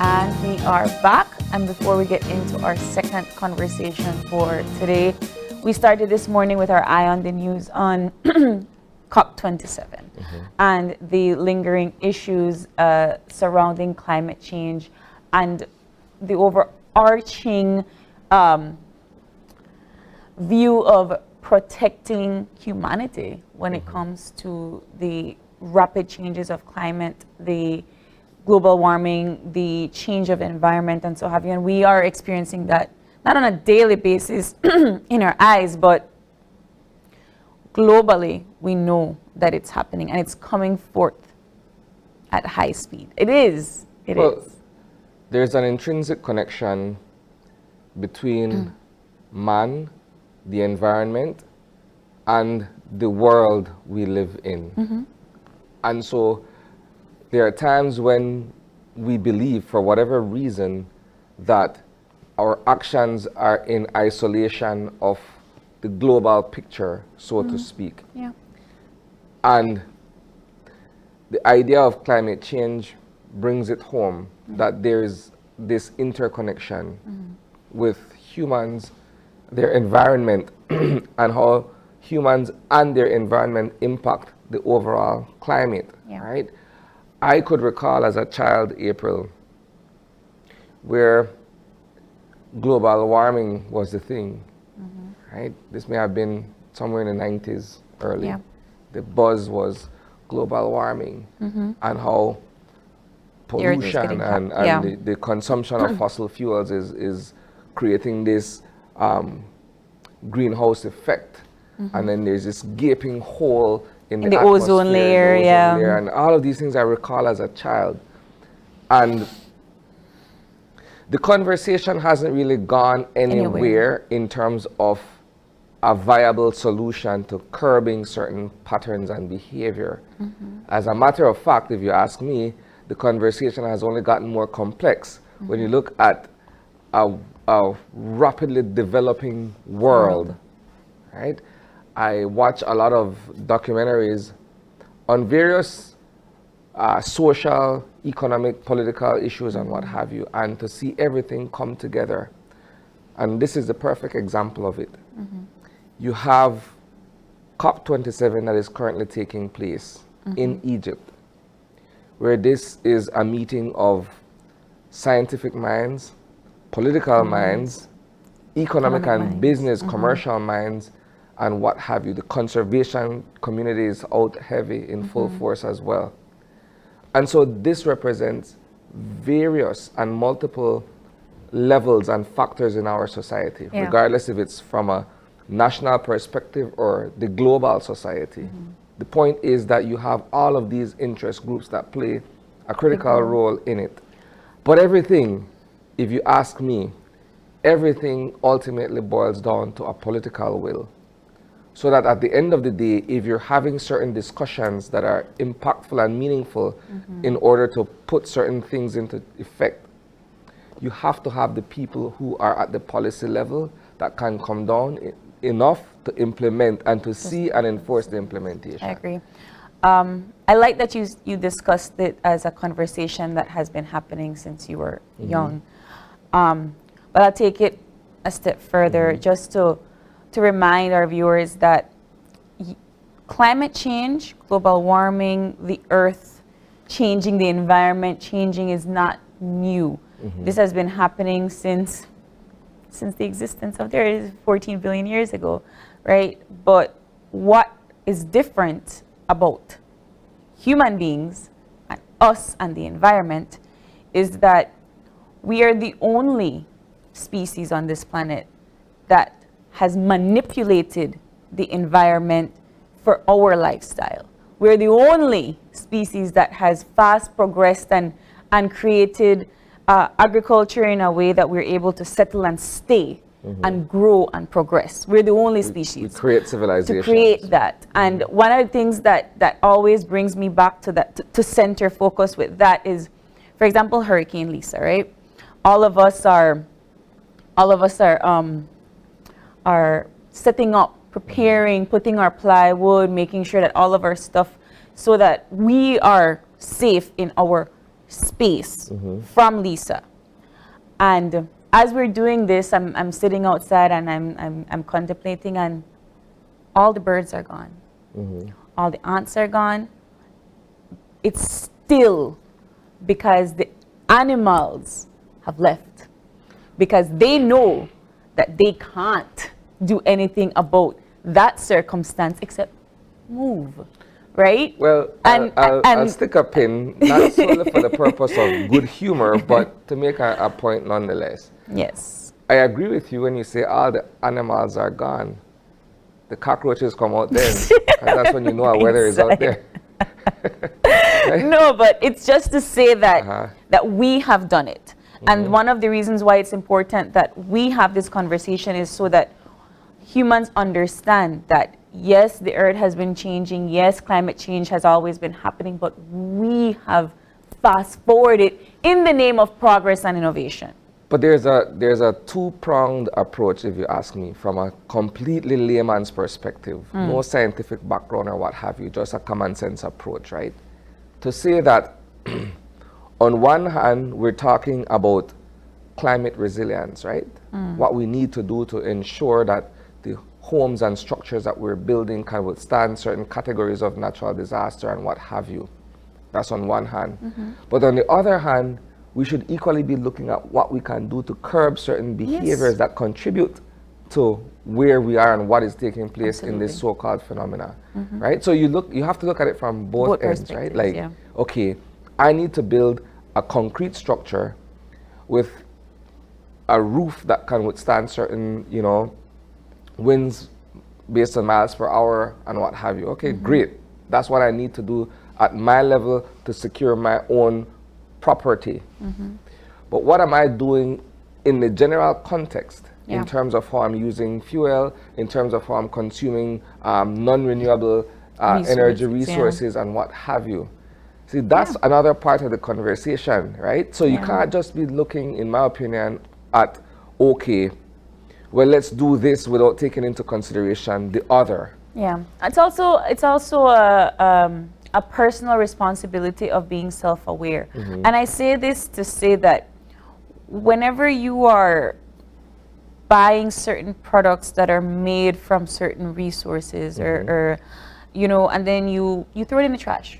And we are back. And before we get into our second conversation for today, we started this morning with our eye on the news on COP27 and the lingering issues surrounding climate change and the overarching view of protecting humanity when it comes to the rapid changes of climate, the global warming, the change of environment, and so have you. And we are experiencing that not on a daily basis in our eyes, but globally, we know that it's happening and it's coming forth at high speed. It is. It is. There's an intrinsic connection between man, the environment, and the world we live in. And so there are times when we believe, for whatever reason, that our actions are in isolation of the global picture, so to speak. Yeah. And the idea of climate change brings it home that there is this interconnection with humans, their environment, and how humans and their environment impact the overall climate, right? I could recall as a child, April, where global warming was the thing, right? This may have been somewhere in the 90s early. The buzz was global warming and how pollution and the consumption of fossil fuels is creating this greenhouse effect. And then there's this gaping hole in the ozone layer, and all of these things I recall as a child. And the conversation hasn't really gone anywhere in terms of a viable solution to curbing certain patterns and behavior. As a matter of fact, if you ask me, the conversation has only gotten more complex when you look at a rapidly developing world, right? I watch a lot of documentaries on various social, economic, political issues and what have you, and to see everything come together. And this is the perfect example of it. You have COP27 that is currently taking place in Egypt, where this is a meeting of scientific minds, political minds, economic and business, commercial minds, and what have you. The conservation community is out heavy in full force as well. And so this represents various and multiple levels and factors in our society, regardless if it's from a national perspective or the global society. The point is that you have all of these interest groups that play a critical role in it. But everything, if you ask me, everything ultimately boils down to a political will. So that at the end of the day, if you're having certain discussions that are impactful and meaningful in order to put certain things into effect, you have to have the people who are at the policy level that can come down enough to implement and to see and enforce the implementation. I agree. I like that you discussed it as a conversation that has been happening since you were young. But I'll take it a step further just to remind our viewers that climate change, global warming, the earth changing, the environment changing is not new. This has been happening since the existence of the earth 14 billion years ago, right? But what is different about human beings and us and the environment is that we are the only species on this planet that has manipulated the environment for our lifestyle. We're the only species that has fast progressed and created agriculture in a way that we're able to settle and stay and grow and progress. We're the only species. We create civilization. To create that. And one of the things that always brings me back to that, to center focus with that is, for example, Hurricane Lisa, right? All of us are setting up, preparing, putting our plywood, making sure that all of our stuff so that we are safe in our space from Lisa. And as we're doing this, I'm sitting outside and I'm contemplating, and all the birds are gone. All the ants are gone. It's still because the animals have left, because they know that they can't do anything about that circumstance except move, right? Well, I'll stick a pin, not solely for the purpose of good humor, but to make a point nonetheless. Yes. I agree with you when you say all the animals are gone. The cockroaches come out then, and that's when you know our weather is out there. Right? No, but it's just to say that that we have done it. And one of the reasons why it's important that we have this conversation is so that humans understand that, yes, the earth has been changing. Yes, climate change has always been happening, but we have fast forwarded in the name of progress and innovation. But there's a two-pronged approach, if you ask me, from a completely layman's perspective, no scientific background or what have you, just a common sense approach, right? To say that on one hand, we're talking about climate resilience, right? What we need to do to ensure that the homes and structures that we're building can withstand certain categories of natural disaster and what have you. That's on one hand. But on the other hand, we should equally be looking at what we can do to curb certain behaviors that contribute to where we are and what is taking place in this so-called phenomena, right? So you have to look at it from both ends, right? Like, okay, I need to build a concrete structure with a roof that can withstand certain, winds based on miles per hour and what have you. Okay, great. That's what I need to do at my level to secure my own property. But what am I doing in the general context in terms of how I'm using fuel, in terms of how I'm consuming non-renewable energy resources and what have you? See, that's another part of the conversation, right? So you can't just be looking, in my opinion, at, okay, well, let's do this without taking into consideration the other. Yeah, it's also a personal responsibility of being self-aware. And I say this to say that whenever you are buying certain products that are made from certain resources or and then you throw it in the trash.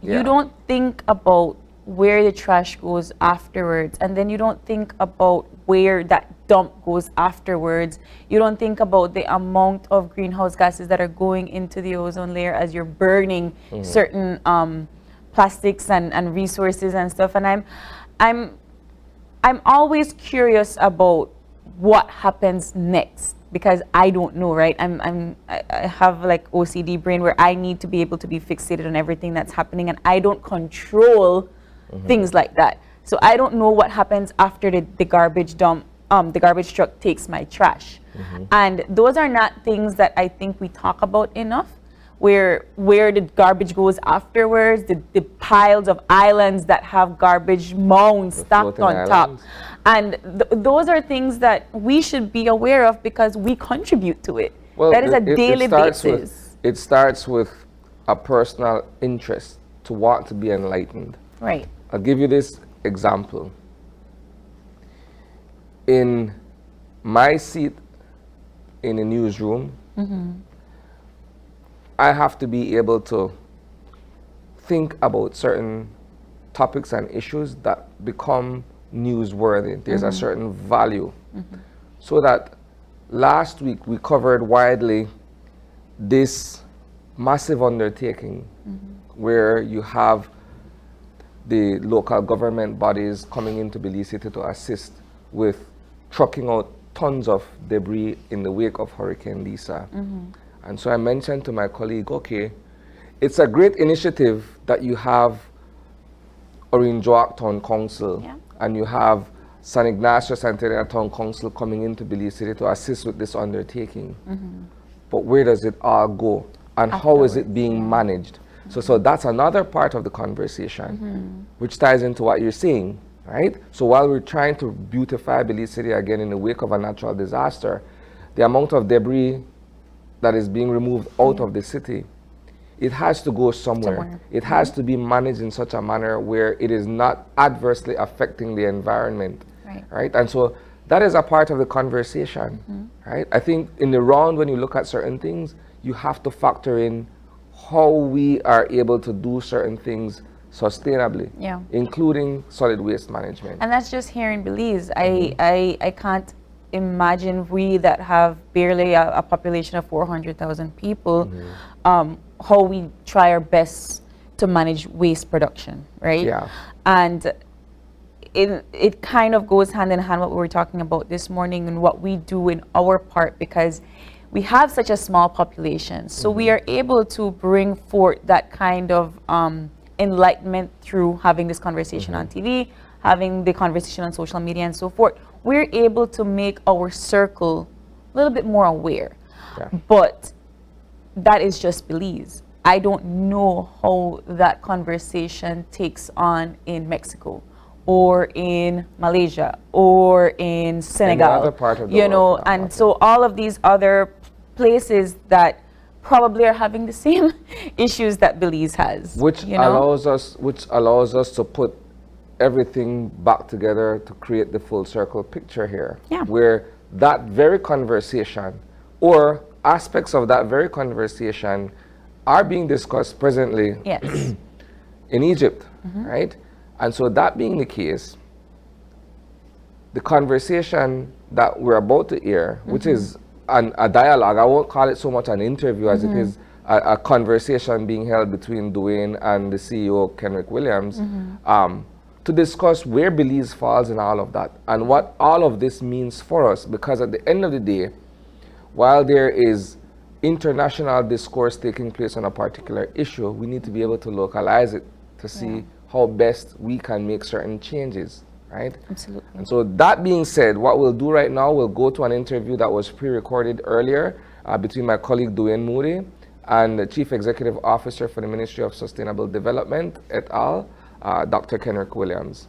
You don't think about where the trash goes afterwards, and then you don't think about where that dump goes afterwards. You don't think about the amount of greenhouse gases that are going into the ozone layer as you're burning certain plastics and resources and stuff. And I'm always curious about what happens next, because I don't know, right? I have like OCD brain where I need to be able to be fixated on everything that's happening, and I don't control things like that. So I don't know what happens after the garbage dump, the garbage truck takes my trash. And those are not things that I think we talk about enough, where the garbage goes afterwards, the piles of islands that have garbage mounds stacked on top. And those are things that we should be aware of because we contribute to it. Well, that is a daily basis. It starts with a personal interest to want to be enlightened. Right. I'll give you this example. In my seat in a newsroom, I have to be able to think about certain topics and issues that become newsworthy. There's a certain value. So that last week we covered widely this massive undertaking where you have the local government bodies coming into Belize City to assist with trucking out tons of debris in the wake of Hurricane Lisa. And so I mentioned to my colleague, okay, it's a great initiative that you have Orinjoak Town Council and you have San Ignacio Centennial Town Council coming into Belize City to assist with this undertaking. But where does it all go? And how is it being managed? So that's another part of the conversation, which ties into what you're saying, right? So while we're trying to beautify Belize City again in the wake of a natural disaster, the amount of debris that is being removed out of the city it has to go somewhere. It has to be managed in such a manner where it is not adversely affecting the environment, right? And so that is a part of the conversation, right? I think in the round, when you look at certain things, you have to factor in how we are able to do certain things sustainably, including solid waste management. And that's just here in Belize. I can't imagine we that have barely a population of 400,000 people, how we try our best to manage waste production, right? Yeah. And it kind of goes hand in hand what we were talking about this morning and what we do in our part, because we have such a small population. So we are able to bring forth that kind of enlightenment through having this conversation on TV, having the conversation on social media and so forth. We're able to make our circle a little bit more aware. But that is just Belize. I don't know how that conversation takes on in Mexico or in Malaysia or in Senegal, other part of the you know, world, and so all of these other places that probably are having the same issues that Belize has, which allows us to put everything back together to create the full circle picture here, where that very conversation or aspects of that very conversation are being discussed presently in Egypt, right? And so that being the case, the conversation that we're about to hear, which is a dialogue, I won't call it so much an interview as it is a conversation being held between Dwayne and the CEO, Kenrick Williams, to discuss where Belize falls in all of that and what all of this means for us. Because at the end of the day, while there is international discourse taking place on a particular issue, we need to be able to localize it to see how best we can make certain changes, right? Absolutely. And so that being said, what we'll do right now, we'll go to an interview that was pre-recorded earlier between my colleague Dwayne Moody and the Chief Executive Officer for the Ministry of Sustainable Development et al., Dr. Kenrick Williams.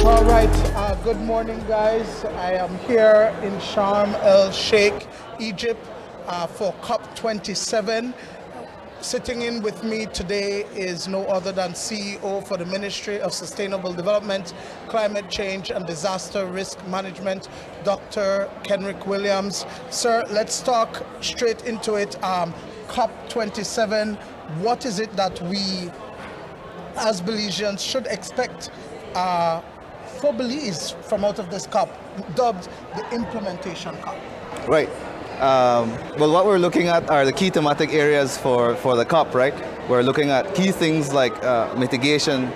All right, good morning, guys. I am here in Sharm el Sheikh, Egypt, for COP27. Sitting in with me today is no other than CEO for the Ministry of Sustainable Development, Climate Change and Disaster Risk Management, Dr. Kenrick Williams. Sir, let's talk straight into it. COP27, what is it that we as Belizeans should expect for Belize from out of this COP, dubbed the Implementation COP? Right. Well, what we're looking at are the key thematic areas for the COP, right? We're looking at key things like mitigation,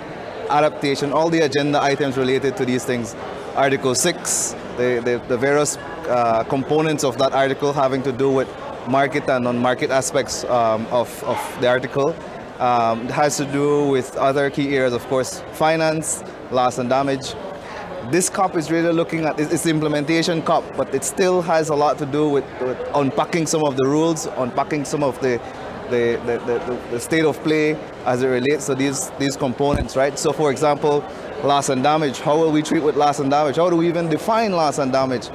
adaptation, all the agenda items related to these things. Article 6, the various components of that article having to do with market and non-market aspects of the article. It has to do with other key areas, of course, finance, loss and damage. This COP is really looking at, it's the implementation COP, but it still has a lot to do with unpacking some of the rules, unpacking some of the state of play as it relates to these components, right? So for example, loss and damage, how will we treat with loss and damage? How do we even define loss and damage?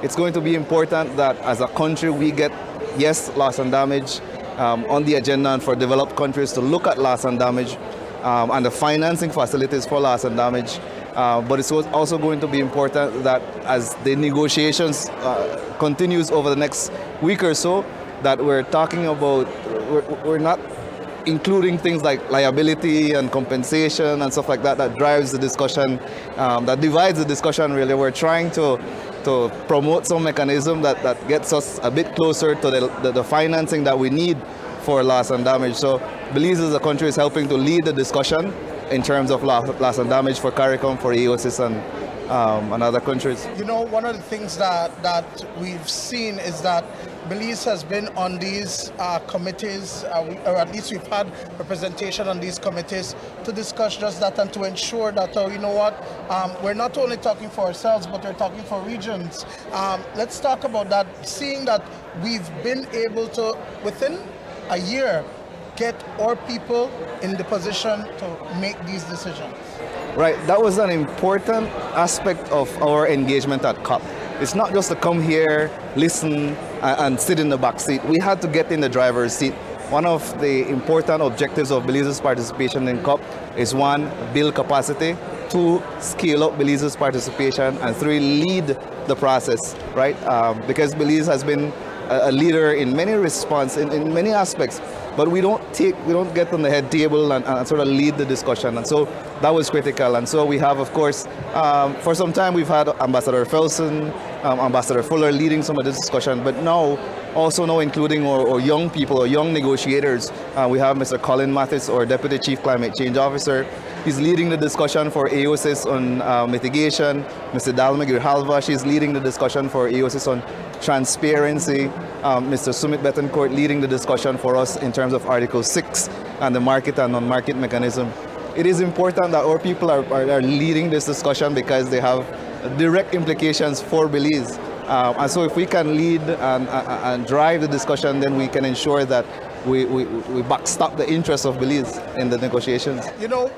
It's going to be important that as a country we get, yes, loss and damage on the agenda, and for developed countries to look at loss and damage and the financing facilities for loss and damage. But it's also going to be important that as the negotiations continues over the next week or so, that we're talking about, we're not including things like liability and compensation and stuff like that, that drives the discussion, that divides the discussion really. We're trying to promote some mechanism that gets us a bit closer to the financing that we need for loss and damage. So Belize as a country is helping to lead the discussion in terms of loss and damage for CARICOM, for EOSIS and other countries. You know, one of the things that we've seen is that Belize has been on these committees, or at least we've had representation on these committees to discuss just that and to ensure that, you know what, we're not only talking for ourselves, but we're talking for regions. Let's talk about that, seeing that we've been able to, within a year, get our people in the position to make these decisions. Right, that was an important aspect of our engagement at COP. it's not just to come here, listen, and sit in the back seat. We had to get in the driver's seat. One of the important objectives of Belize's participation in COP is one, build capacity, two, scale up Belize's participation, and three, lead the process, right? Because Belize has been a leader in many response, in many aspects, but we don't get on the head table and sort of lead the discussion, and so that was critical. And so we have, of course, for some time we've had Ambassador Felsen, Ambassador Fuller leading some of this discussion, but now including our young people, or young negotiators. We have Mr. Colin Mathis, our Deputy Chief Climate Change Officer. He's leading the discussion for AOSIS on mitigation. Mr. Dalma Girhalva, she's leading the discussion for AOSIS on transparency. Mr. Sumit Betancourt leading the discussion for us in terms of Article 6 and the market and non-market mechanism. It is important that our people are leading this discussion because they have direct implications for Belize. And so if we can lead and drive the discussion, then we can ensure that we backstop the interests of Belize in the negotiations. You know,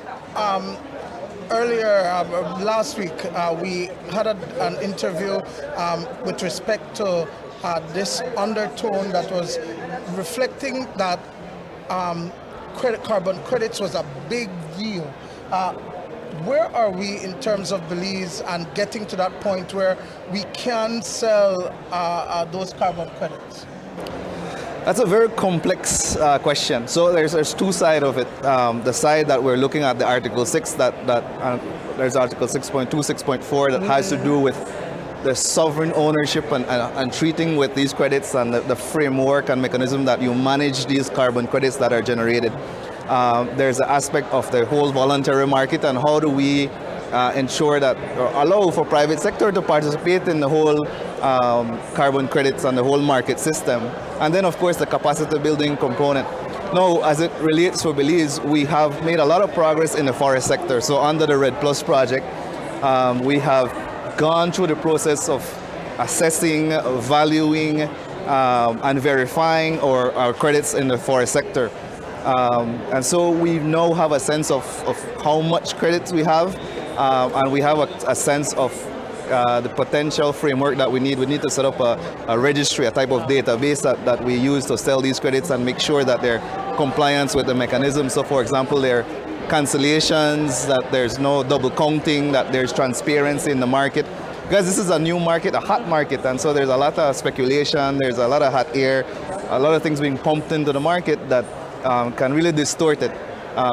earlier last week, we had an interview with respect to this undertone that was reflecting that carbon credits was a big deal. Where are we in terms of Belize and getting to that point where we can sell those carbon credits? That's a very complex question. So there's two sides of it. The side that we're looking at, the Article 6, there's Article 6.2, 6.4 that has to do with the sovereign ownership and treating with these credits and the framework and mechanism that you manage these carbon credits that are generated. There's an aspect of the whole voluntary market and how do we ensure that, or allow for private sector to participate in the whole carbon credits and the whole market system. And then of course the capacity building component. Now, as it relates to Belize, we have made a lot of progress in the forest sector. So under the Red Plus project, we have gone through the process of assessing, valuing, and verifying our credits in the forest sector. And so we now have a sense of how much credits we have, and we have a sense of the potential framework that we need. We need to set up a registry, a type of database that we use to sell these credits and make sure that they're compliant with the mechanism. So for example, there are cancellations, that there's no double counting, that there's transparency in the market. Because this is a new market, a hot market, and so there's a lot of speculation, there's a lot of hot air, a lot of things being pumped into the market that can really distort it.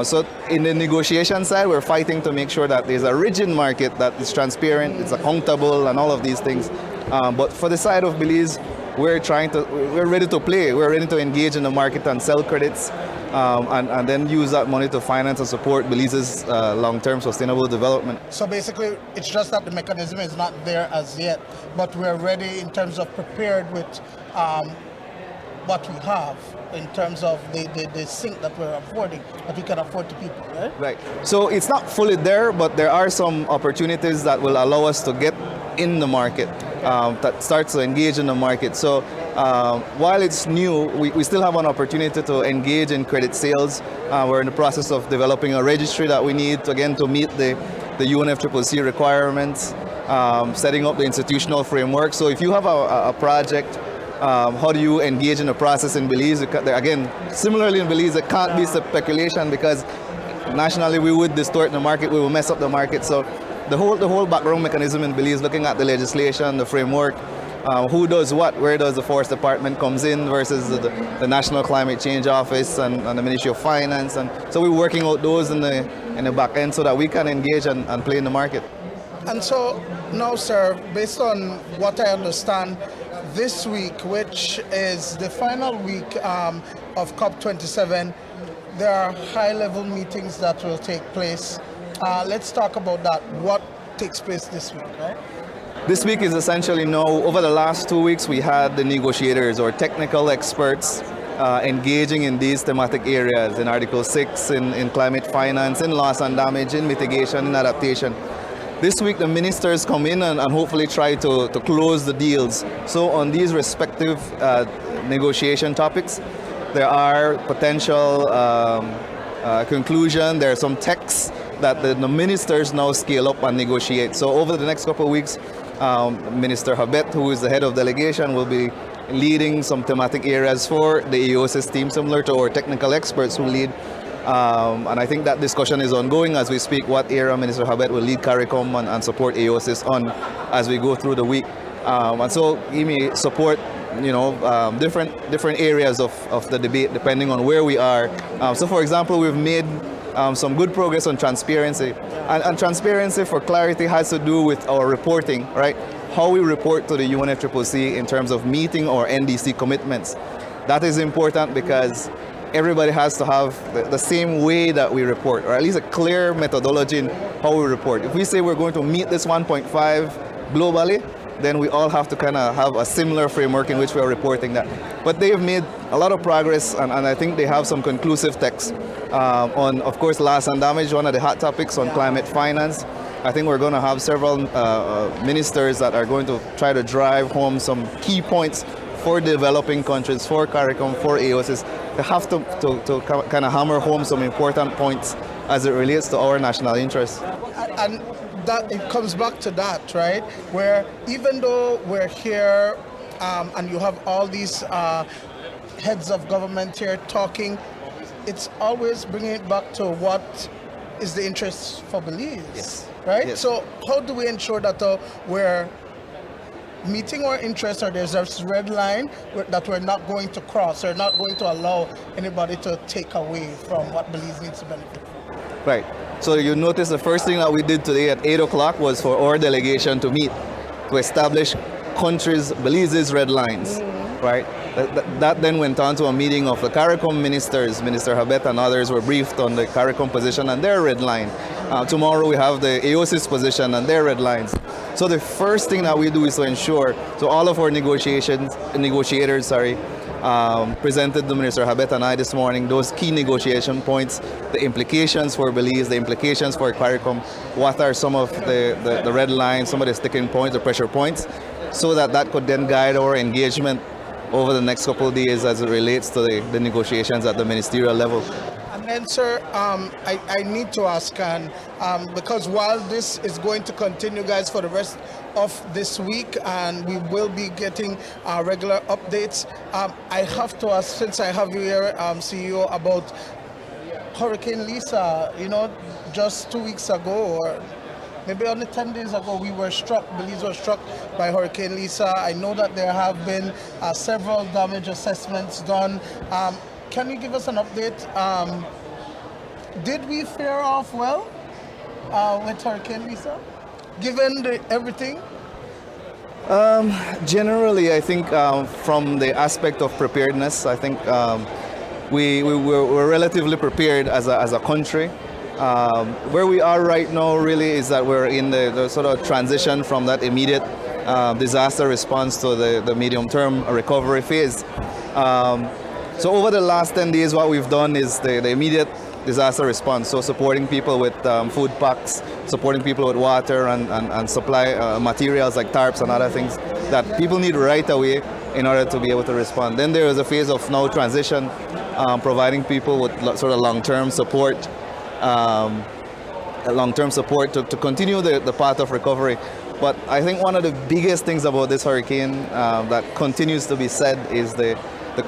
So in the negotiation side, we're fighting to make sure that there's a rigid market that is transparent, it's accountable, and all of these things. But for the side of Belize, we're ready to play. We're ready to engage in the market and sell credits, and then use that money to finance and support Belize's long-term sustainable development. So basically, it's just that the mechanism is not there as yet, but we're ready in terms of prepared with what we have in terms of the sink that we're affording, that we can afford to people, right? Right. So it's not fully there, but there are some opportunities that will allow us to get in the market, that starts to engage in the market. So while it's new, we still have an opportunity to engage in credit sales. We're in the process of developing a registry that we need, again, to meet the UNFCCC requirements, setting up the institutional framework. So if you have a project, how do you engage in the process in Belize? Again, similarly in Belize, it can't be speculation because nationally we would distort the market, we will mess up the market. So the whole background mechanism in Belize, looking at the legislation, the framework, who does what, where does the Forest Department comes in versus the National Climate Change Office and the Ministry of Finance. And so we're working out those in the back end so that we can engage and play in the market. And so now, sir, based on what I understand, this week, which is the final week of COP27, there are high-level meetings that will take place. Let's talk about that. What takes place this week, right? This week is essentially now, over the last 2 weeks, we had the negotiators or technical experts engaging in these thematic areas, in Article 6, in climate finance, in loss and damage, in mitigation, in adaptation. This week, the ministers come in and hopefully try to close the deals. So on these respective negotiation topics, there are potential conclusion. There are some texts that the ministers now scale up and negotiate. So over the next couple of weeks, Minister Habet, who is the head of delegation, will be leading some thematic areas for the AOSIS team, similar to our technical experts who lead. And I think that discussion is ongoing as we speak, what area Minister Habet will lead CARICOM and support AOSIS on as we go through the week. And so he may support different areas of the debate depending on where we are. So for example, we've made some good progress on transparency. And transparency, for clarity, has to do with our reporting, right? How we report to the UNFCCC in terms of meeting our NDC commitments. That is important because everybody has to have the same way that we report, or at least a clear methodology in how we report. If we say we're going to meet this 1.5 globally, then we all have to kind of have a similar framework in which we are reporting that. But they've made a lot of progress, and I think they have some conclusive text on, of course, loss and damage, one of the hot topics on climate finance. I think we're going to have several ministers that are going to try to drive home some key points for developing countries, for CARICOM, for AOSIS. They have to kind of hammer home some important points as it relates to our national interests. And that it comes back to that, right? Where even though we're here and you have all these heads of government here talking, it's always bringing it back to what is the interest for Belize, yes. Right? Yes. So how do we ensure that we're meeting our interests, or there's a red line that we're not going to cross, or not going to allow anybody to take away from what Belize needs to benefit from? Right. So you notice the first thing that we did today at 8 o'clock was for our delegation to meet, to establish Belize's red lines, right? That then went on to a meeting of the CARICOM ministers. Minister Habet and others were briefed on the CARICOM position and their red line. Tomorrow we have the AOSIS position and their red lines. So the first thing that we do is to ensure, so all of our negotiators, presented to Minister Habet and I this morning those key negotiation points, the implications for Belize, the implications for CARICOM, what are some of the red lines, some of the sticking points, the pressure points, so that could then guide our engagement over the next couple of days as it relates to the negotiations at the ministerial level. And then, sir, I need to ask, and because while this is going to continue, guys, for the rest of this week, and we will be getting regular updates, I have to ask, since I have you here, CEO, about Hurricane Lisa. Just 2 weeks ago, or maybe only 10 days ago, Belize was struck by Hurricane Lisa. I know that there have been several damage assessments done. Can you give us an update? Did we fare off well with Hurricane Lisa, given everything? Generally, I think from the aspect of preparedness, I think we're relatively prepared as a country. Where we are right now really is that we're in the sort of transition from that immediate disaster response to the medium-term recovery phase. So over the last 10 days, what we've done is the immediate disaster response, so supporting people with food packs, supporting people with water and supply materials like tarps and other things that people need right away in order to be able to respond. Then there is a phase of now transition, providing people with sort of long-term support, to continue the path of recovery. But I think one of the biggest things about this hurricane that continues to be said is the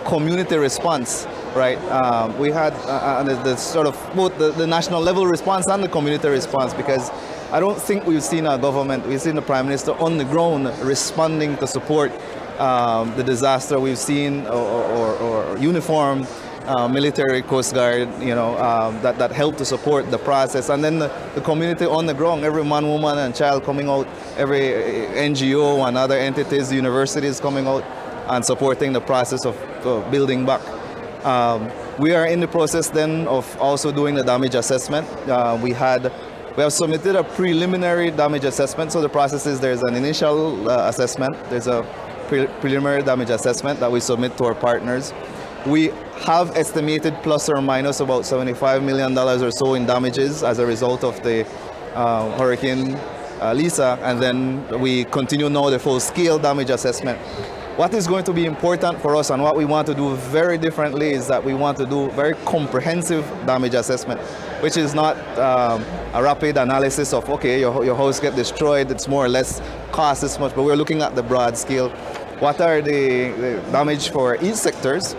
community response, right? We had the sort of both the national level response and the community response, because I don't think we've seen our government, we've seen the Prime Minister on the ground responding to support the disaster. We've seen or uniformed military, Coast Guard, that help to support the process. And then the community on the ground, every man, woman, and child coming out, every NGO and other entities, universities coming out and supporting the process of building back. We are in the process then of also doing the damage assessment. We have submitted a preliminary damage assessment. So the process is there's an initial assessment, there's a preliminary damage assessment that we submit to our partners. We have estimated plus or minus about $75 million or so in damages as a result of the Hurricane Lisa, and then we continue now the full-scale damage assessment. What is going to be important for us and what we want to do very differently is that we want to do very comprehensive damage assessment. which is not a rapid analysis of, okay, your house get destroyed, it's more or less cost this much, but we're looking at the broad scale. What are the damage for each sectors?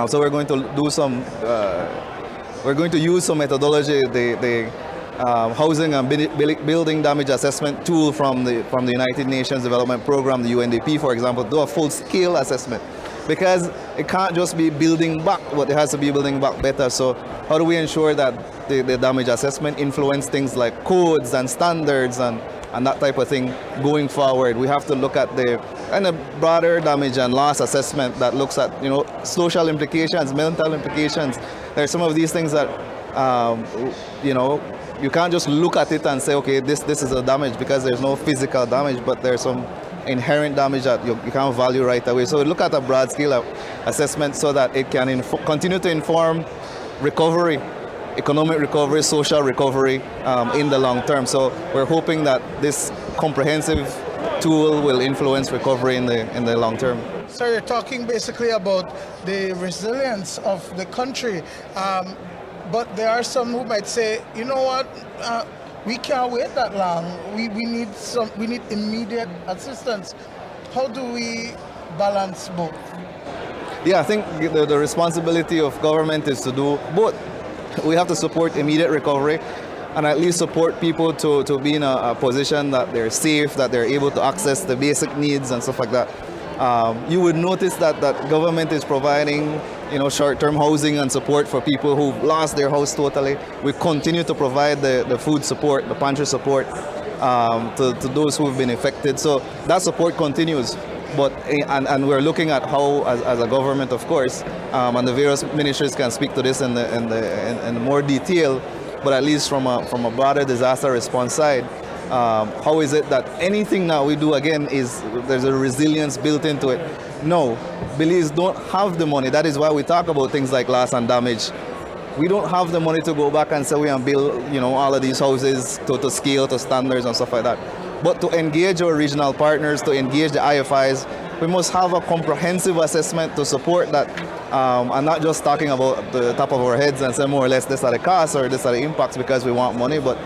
So we're going to do some, we're going to use some methodology, the housing and building damage assessment tool from the United Nations Development Program, the UNDP, for example, do a full-scale assessment, because it can't just be building back, but it has to be building back better. So how do we ensure that the damage assessment influence things like codes and standards and that type of thing going forward? We have to look at the kind of broader damage and loss assessment that looks at, you know, social implications, mental implications. There are some of these things that, you know, you can't just look at it and say, okay, this is a damage, because there's no physical damage, but there's some inherent damage that you can't value right away. So we look at a broad scale of assessment so that it can continue to inform recovery, economic recovery, social recovery in the long term. So we're hoping that this comprehensive tool will influence recovery in the long term. So you're talking basically about the resilience of the country. But there are some who might say, you know what, we can't wait that long. We need immediate assistance. How do we balance both? Yeah, I think the responsibility of government is to do both. We have to support immediate recovery and at least support people to be in a position that they're safe, that they're able to access the basic needs and stuff like that. You would notice that government is providing, you know, short-term housing and support for people who've lost their house totally. We continue to provide the food support, the pantry support to those who've been affected. So that support continues. But and we're looking at how, as a government, of course, and the various ministries can speak to this in more detail. But at least from a broader disaster response side, how is it that anything that we do, again, there's a resilience built into it? No, Belize don't have the money. That is why we talk about things like loss and damage. We don't have the money to go back and say we can build, you know, all of these houses to scale, to standards and stuff like that. But to engage our regional partners, to engage the IFIs, we must have a comprehensive assessment to support that, and not just talking about the top of our heads and say more or less this are the costs or this are the impacts because we want money, but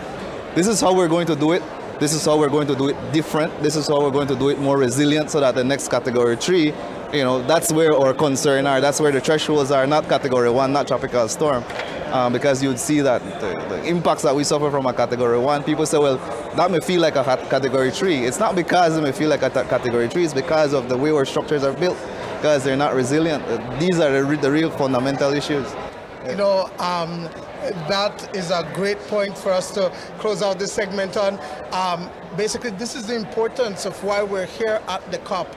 this is how we're going to do it. This is how we're going to do it different. This is how we're going to do it more resilient, so that the next category 3, you know, that's where our concern are. That's where the thresholds are, not category 1, not tropical storm. Because you'd see that the impacts that we suffer from a category 1, people say, well, that may feel like a category 3. It's not because it may feel like a category 3, it's because of the way our structures are built, because they're not resilient. These are the real fundamental issues. You know, that is a great point for us to close out this segment on. Basically, this is the importance of why we're here at the COP.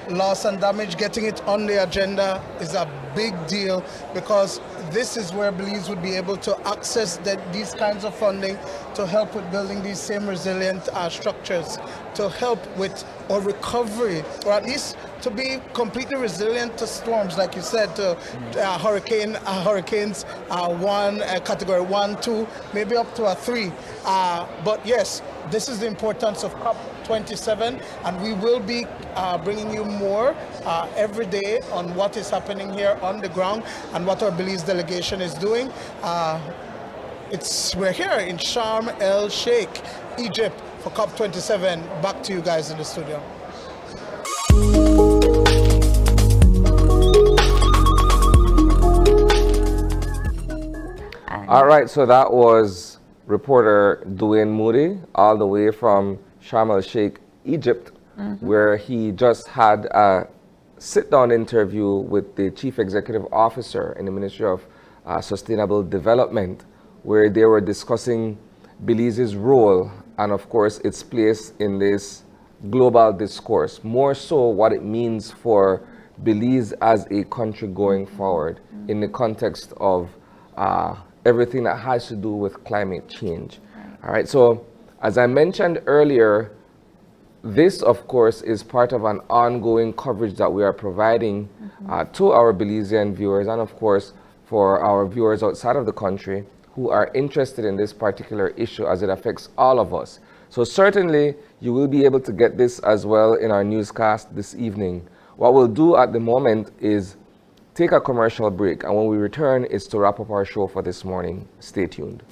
Loss and damage, getting it on the agenda is a big deal, because this is where Belize would be able to access these kinds of funding to help with building these same resilient structures, to help with our recovery, or at least to be completely resilient to storms, like you said, to hurricanes, category 1, 2, maybe up to a 3. But yes, this is the importance of COP27, and we will be bringing you more every day on what is happening here on the ground and what our Belize delegation is doing. We're here in Sharm el Sheikh, Egypt, for COP27. Back to you guys in the studio. All right, so that was reporter Dwayne Moody, all the way from Sharm el Sheikh, Egypt, where he just had a sit-down interview with the Chief Executive Officer in the Ministry of Sustainable Development, where they were discussing Belize's role and, of course, its place in this global discourse, more so what it means for Belize as a country going forward in the context of everything that has to do with climate change. All right, so as I mentioned earlier, this, of course, is part of an ongoing coverage that we are providing to our Belizean viewers, and of course, for our viewers outside of the country who are interested in this particular issue as it affects all of us. So certainly, you will be able to get this as well in our newscast this evening. What we'll do at the moment is take a commercial break, and when we return, it's to wrap up our show for this morning. Stay tuned.